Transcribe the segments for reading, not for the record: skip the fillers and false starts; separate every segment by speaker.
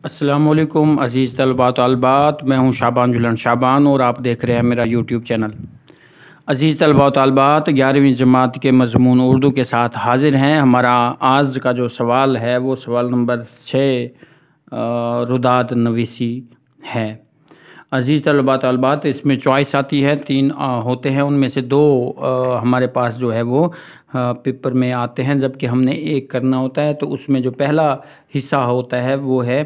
Speaker 1: السلام علیکم عزیز طلباء طالبات، میں ہوں شعبان جلن شعبان اور آپ دیکھ رہے ہیں میرا یوٹیوب چینل۔ عزیز طلباء طالبات، 11ویں جماعت کے مضمون اردو کے ساتھ حاضر ہیں۔ ہمارا آج کا جو سوال ہے وہ سوال نمبر 6 رداد نویسی ہے۔ عزیز طلباء طالبات، اس میں چوائس آتی ہے، 3 ہوتے ہیں، ان میں سے 2 ہمارے پاس جو ہے وہ پیپر میں آتے ہیں، جبکہ ہم نے ایک کرنا ہوتا ہے۔ تو اس میں جو پہلا حصہ ہوتا ہے وہ ہے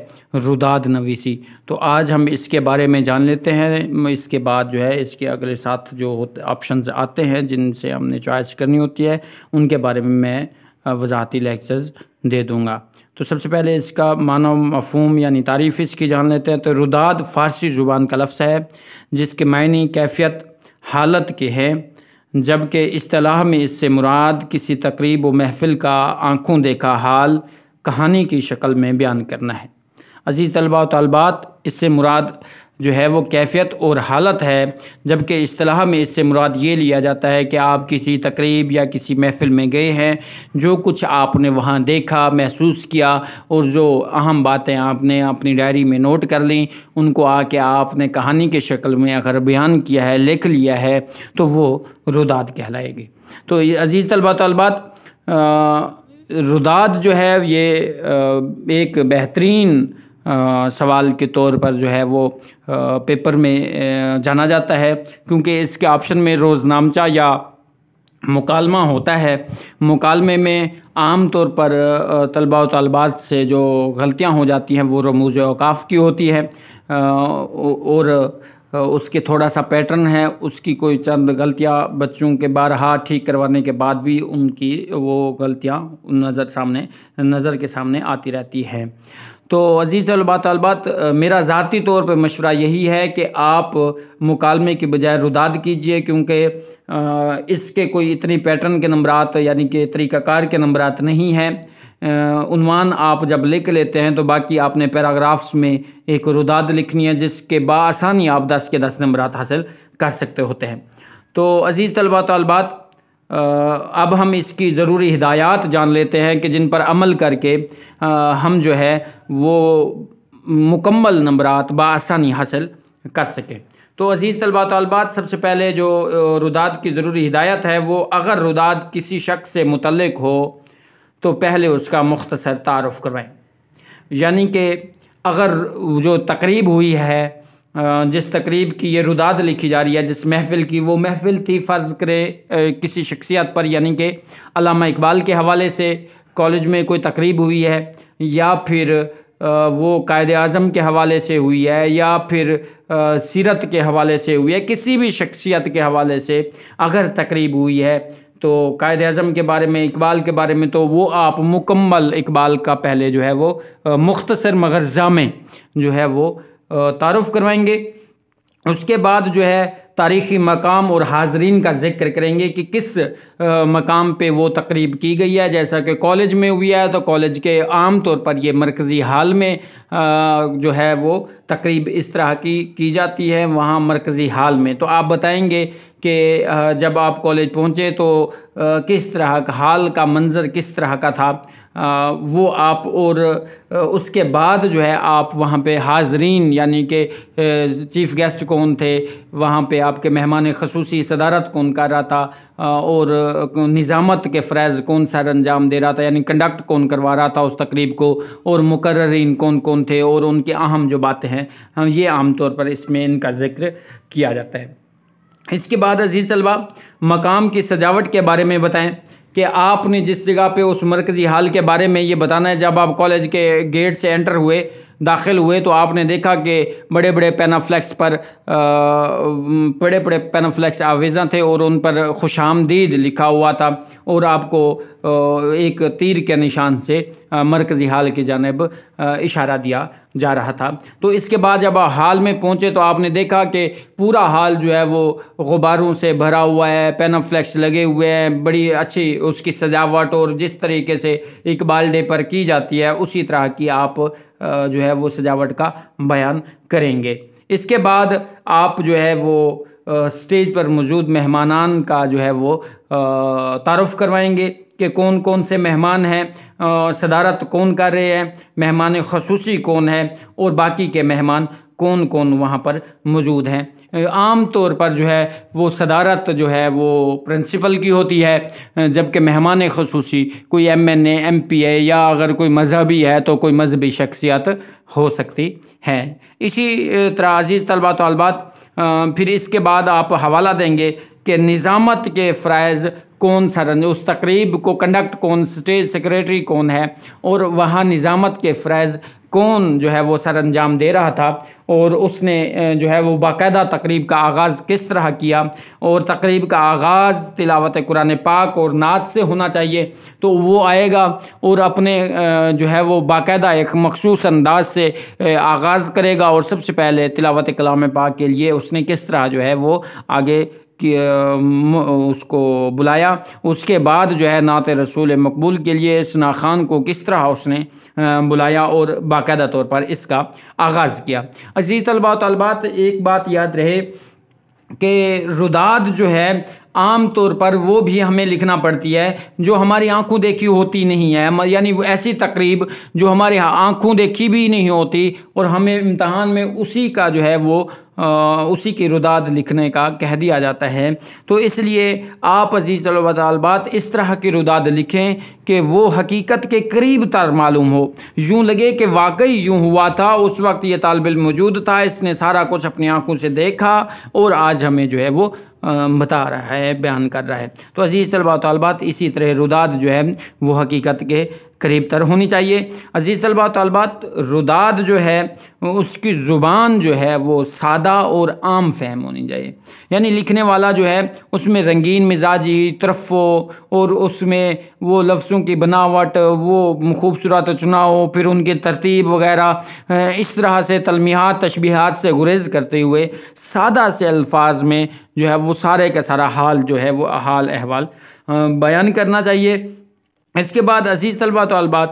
Speaker 1: رداد نویسی۔ تو آج ہم اس کے بارے میں جان لیتے ہیں۔ اس کے بعد جو ہے اس کے اگلے ساتھ جو آپشنز آتے ہیں جن سے ہم نے چوائس کرنی ہوتی ہے، ان کے بارے میں وضاحتی لیکچرز دے دوں گا۔ تو سب سے پہلے اس کا معنی و مفہوم یعنی تعریف اس کی جان لیتے ہیں۔ تو رداد فارسی زبان کا لفظ ہے جس کے معنی کیفیت، حالت کے ہیں، جبکہ اصطلاح میں اس سے مراد کسی تقریب و محفل کا آنکھوں دیکھا حال کہانی کی شکل میں بیان کرنا ہے۔ عزیز طلباء و طالبات، اس سے مراد جو ہے وہ کیفیت اور حالت ہے، جبکہ اصطلاح میں اس سے مراد یہ لیا جاتا ہے کہ آپ کسی تقریب یا کسی محفل میں گئے ہیں، جو کچھ آپ نے وہاں دیکھا، محسوس کیا اور جو اہم باتیں آپ نے اپنی ڈائری میں نوٹ کر لیں، ان کو آ کے آپ نے کہانی کے شکل میں اگر بیان کیا ہے، لکھ لیا ہے، تو وہ رداد کہلائے گی۔ تو عزیز طلباء طالبات، رداد جو ہے یہ ایک بہترین سوال کے طور پر جو ہے وہ پیپر میں جانا جاتا ہے، کیونکہ اس کے آپشن میں روزنامچہ یا مکالمہ ہوتا ہے۔ مکالمے میں عام طور پر طلباء و طالبات سے جو غلطیاں ہو جاتی ہیں وہ رموز اوقاف کی ہوتی ہے، اور اس کے تھوڑا سا پیٹرن ہے، اس کی کوئی چند غلطیاں بچوں کے بارہا ٹھیک کروانے کے بعد بھی ان کی وہ غلطیاں نظر کے سامنے آتی رہتی ہیں۔ تو عزیز طلباء طالبات، میرا ذاتی طور پہ مشورہ یہی ہے کہ آپ مکالمے کی بجائے رداد کیجئے، کیونکہ اس کے کوئی اتنی پیٹرن کے نمبرات یعنی کہ طریقہ کار کے نمبرات نہیں ہیں۔ عنوان آپ جب لکھ لیتے ہیں تو باقی آپ نے پیراگرافز میں ایک رداد لکھنی ہے، جس کے بآسانی آپ 10 کے 10 نمبرات حاصل کر سکتے ہوتے ہیں۔ تو عزیز طلباء طالبات، اب ہم اس کی ضروری ہدایات جان لیتے ہیں کہ جن پر عمل کر کے ہم جو ہے وہ مکمل نمبرات بآسانی حاصل کر سکیں۔ تو عزیز طلباء طالبات، سب سے پہلے جو رداد کی ضروری ہدایت ہے وہ اگر رداد کسی شخص سے متعلق ہو تو پہلے اس کا مختصر تعارف کروائیں۔ یعنی کہ اگر جو تقریب ہوئی ہے، جس تقریب کی یہ رداد لکھی جا رہی ہے، جس محفل کی، وہ محفل تھی فرض کرے کسی شخصیت پر، یعنی کہ علامہ اقبال کے حوالے سے کالج میں کوئی تقریب ہوئی ہے، یا پھر وہ قائد اعظم کے حوالے سے ہوئی ہے، یا پھر سیرت کے حوالے سے ہوئی ہے، کسی بھی شخصیت کے حوالے سے اگر تقریب ہوئی ہے تو قائد اعظم کے بارے میں، اقبال کے بارے میں، تو وہ آپ مکمل اقبال کا پہلے جو ہے وہ مختصر مگر جامع جو ہے وہ تعارف کروائیں گے۔ اس کے بعد جو ہے تاریخی مقام اور حاضرین کا ذکر کریں گے کہ کس مقام پہ وہ تقریب کی گئی ہے۔ جیسا کہ کالج میں ہوئی ہے تو کالج کے عام طور پر یہ مرکزی ہال میں جو ہے وہ تقریب اس طرح کی جاتی ہے، وہاں مرکزی ہال میں۔ تو آپ بتائیں گے کہ جب آپ کالج پہنچے تو کس طرح کا ہال کا منظر کس طرح کا تھا، وہ آپ، اور اس کے بعد جو ہے آپ وہاں پہ حاضرین یعنی کہ چیف گیسٹ کون تھے، وہاں پہ آپ کے مہمان خصوصی صدارت کون کر رہا تھا، اور نظامت کے فرائض کون سا انجام دے رہا تھا، یعنی کنڈکٹ کون کروا رہا تھا اس تقریب کو، اور مقررین کون کون تھے، اور ان کے اہم جو باتیں ہیں یہ عام طور پر اس میں ان کا ذکر کیا جاتا ہے۔ اس کے بعد عزیز طلبہ، مقام کی سجاوٹ کے بارے میں بتائیں کہ آپ نے جس جگہ پہ اس مرکزی ہال کے بارے میں یہ بتانا ہے۔ جب آپ کالج کے گیٹ سے انٹر ہوئے، داخل ہوئے، تو آپ نے دیکھا کہ بڑے بڑے پینافلیکس پر بڑے بڑے پینافلیکس آویزاں تھے اور ان پر خوش آمدید لکھا ہوا تھا، اور آپ کو ایک تیر کے نشان سے مرکزی ہال کی جانب اشارہ دیا جا رہا تھا۔ تو اس کے بعد جب ہال میں پہنچے تو آپ نے دیکھا کہ پورا ہال جو ہے وہ غباروں سے بھرا ہوا ہے، پینافلیکس لگے ہوئے ہیں، بڑی اچھی اس کی سجاوٹ، اور جس طریقے سے اقبال ڈے پر کی جاتی ہے اسی طرح کی آپ جو ہے وہ سجاوٹ کا بیان کریں گے۔ اس کے بعد آپ جو ہے وہ اسٹیج پر موجود مہمانان کا جو ہے وہ تعارف کروائیں گے، کہ کون کون سے مہمان ہیں، صدارت کون کر رہے ہیں، مہمان خصوصی کون ہے، اور باقی کے مہمان کون کون وہاں پر موجود ہیں۔ عام طور پر جو ہے وہ صدارت جو ہے وہ پرنسپل کی ہوتی ہے، جبکہ مہمان خصوصی کوئی MNA MP ہے، یا اگر کوئی مذہبی ہے تو کوئی مذہبی شخصیت ہو سکتی ہے۔ اسی طرح عزیز طلباء و طالبات، پھر اس کے بعد آپ حوالہ دیں گے کہ نظامت کے فرائض کون سا، اس تقریب کو کنڈکٹ کون، اسٹیج سیکریٹری کون ہے، اور وہاں نظامت کے فرائض کون جو ہے وہ سر انجام دے رہا تھا، اور اس نے جو ہے وہ باقاعدہ تقریب کا آغاز کس طرح کیا، اور تقریب کا آغاز تلاوت قرآن پاک اور نعت سے ہونا چاہیے، تو وہ آئے گا اور اپنے جو ہے وہ باقاعدہ ایک مخصوص انداز سے آغاز کرے گا، اور سب سے پہلے تلاوت کلام پاک کے لیے اس نے کس طرح جو ہے وہ آگے اس کو بلایا، اس کے بعد جو ہے نعت رسول مقبول کے لیے ثنا خوان کو کس طرح اس نے بلایا اور باقاعدہ طور پر اس کا آغاز کیا۔ عزیز طلباء و طالبات، ایک بات یاد رہے کہ رداد جو ہے عام طور پر وہ بھی ہمیں لکھنا پڑتی ہے جو ہماری آنکھوں دیکھی ہوتی نہیں ہے، یعنی وہ ایسی تقریب جو ہماری آنکھوں دیکھی بھی نہیں ہوتی، اور ہمیں امتحان میں اسی کا جو ہے وہ اسی کی رداد لکھنے کا کہہ دیا جاتا ہے۔ تو اس لیے آپ عزیز طلباء و طالبات اس طرح کی رداد لکھیں کہ وہ حقیقت کے قریب تر معلوم ہو، یوں لگے کہ واقعی یوں ہوا تھا، اس وقت یہ طالب علم موجود تھا، اس نے سارا کچھ اپنی آنکھوں سے دیکھا اور آج ہمیں جو ہے وہ بتا رہا ہے، بیان کر رہا ہے۔ تو عزیز طلباء و طالبات، اسی طرح رداد جو ہے وہ حقیقت کے قریب تر ہونی چاہیے۔ عزیز طلباء و طالبات، رداد جو ہے اس کی زبان جو ہے وہ سادہ اور عام فہم ہونی چاہیے، یعنی لکھنے والا جو ہے اس میں رنگین مزاجی، ترفع، اور اس میں وہ لفظوں کی بناوٹ، وہ خوبصورت چناؤ، پھر ان کی ترتیب وغیرہ، اس طرح سے تلمیحات تشبیہات سے گریز کرتے ہوئے سادہ سے الفاظ میں جو ہے وہ سارے کا سارا حال جو ہے وہ حال احوال بیان کرنا چاہیے۔ اس کے بعد عزیز طلباء و طالبات،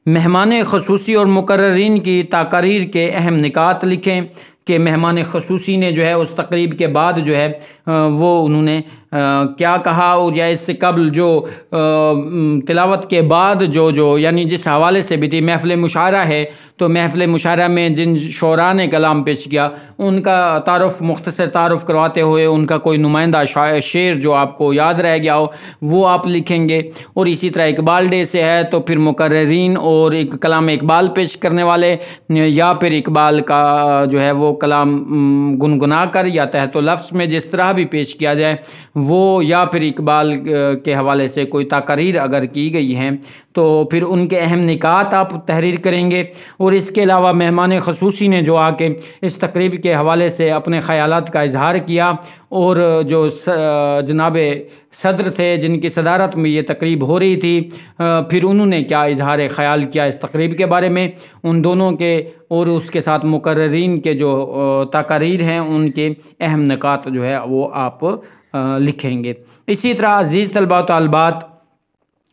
Speaker 1: مہمان خصوصی اور مقررین کی تقاریر کے اہم نکات لکھیں کہ مہمان خصوصی نے جو ہے اس تقریب کے بعد جو ہے وہ انہوں نے کیا کہا، اور یا اس سے قبل جو تلاوت کے بعد جو یعنی جس حوالے سے بھی تھی۔ محفل مشاعرہ ہے تو محفل مشاعرہ میں جن شعراء نے کلام پیش کیا ان کا تعارف، مختصر تعارف کرواتے ہوئے ان کا کوئی نمائندہ شعر جو آپ کو یاد رہ گیا ہو وہ آپ لکھیں گے۔ اور اسی طرح اقبال ڈے سے ہے تو پھر مقررین اور ایک کلام اقبال پیش کرنے والے، یا پھر اقبال کا جو ہے وہ کلام گنگنا کر یا تحت لفظ میں جس طرح بھی پیش کیا جائے وہ، یا پھر اقبال کے حوالے سے کوئی تقاریر اگر کی گئی ہیں تو پھر ان کے اہم نکات آپ تحریر کریں گے۔ اور اس کے علاوہ مہمان خصوصی نے جو آ کے اس تقریب کے حوالے سے اپنے خیالات کا اظہار کیا، اور جو جناب صدر تھے جن کی صدارت میں یہ تقریب ہو رہی تھی، پھر انہوں نے کیا اظہار خیال کیا اس تقریب کے بارے میں، ان دونوں کے اور اس کے ساتھ مقررین کے جو تقاریر ہیں ان کے اہم نکات جو ہے وہ آپ لکھیں گے۔ اسی طرح عزیز طلباء و طالبات،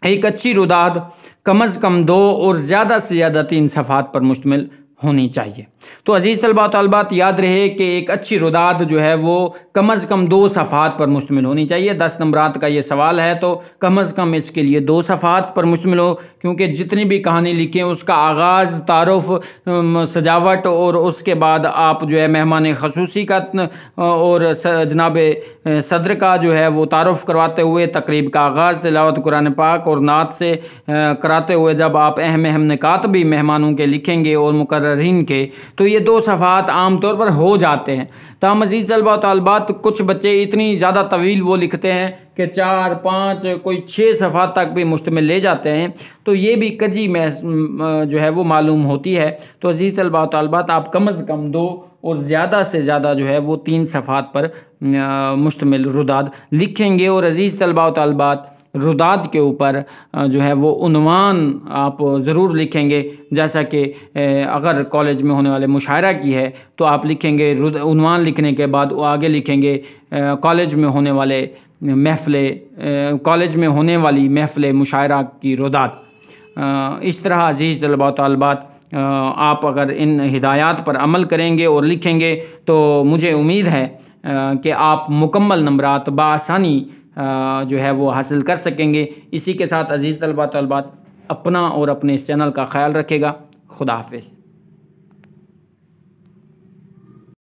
Speaker 1: ایک اچھی رداد کم از کم 2 اور زیادہ سے زیادہ 3 صفحات پر مشتمل ہونی چاہیے۔ تو عزیز طلباء و طالبات، یاد رہے کہ ایک اچھی رداد جو ہے وہ کم از کم 2 صفحات پر مشتمل ہونی چاہیے۔ 10 نمبرات کا یہ سوال ہے تو کم از کم اس کے لیے 2 صفحات پر مشتمل ہو، کیونکہ جتنی بھی کہانی لکھیں اس کا آغاز، تعارف، سجاوٹ، اور اس کے بعد آپ جو ہے مہمان خصوصی کا اور جناب صدر کا جو ہے وہ تعارف کرواتے ہوئے تقریب کا آغاز تلاوت قرآن پاک اور نعت سے کراتے ہوئے جب آپ اہم نکات بھی مہمانوں کے لکھیں گے اور مقررین کے، تو یہ 2 صفحات عام طور پر ہو جاتے ہیں۔ تاہم عزیز طلباء و طالبات، کچھ بچے اتنی زیادہ طویل وہ لکھتے ہیں کہ 4، 5، کوئی 6 صفحات تک بھی مشتمل لے جاتے ہیں، تو یہ بھی کجی میں جو ہے وہ معلوم ہوتی ہے۔ تو عزیز طلباء و طالبات، آپ کم از کم 2 اور زیادہ سے زیادہ جو ہے وہ 3 صفحات پر مشتمل رداد لکھیں گے۔ اور عزیز طلباء و طالبات، رداد کے اوپر جو ہے وہ عنوان آپ ضرور لکھیں گے، جیسا کہ اگر کالج میں ہونے والے مشاعرہ کی ہے تو آپ لکھیں گے عنوان لکھنے کے بعد وہ آگے لکھیں گے کالج میں ہونے والے کالج میں ہونے والی محفل مشاعرہ کی رداد۔ اس طرح عزیز طلباء و طالبات، آپ اگر ان ہدایات پر عمل کریں گے اور لکھیں گے تو مجھے امید ہے کہ آپ مکمل نمبرات بآسانی جو ہے وہ حاصل کر سکیں گے۔ اسی کے ساتھ عزیز طلباء طالبات اپنا اور اپنے اس چینل کا خیال رکھے گا۔ خدا حافظ۔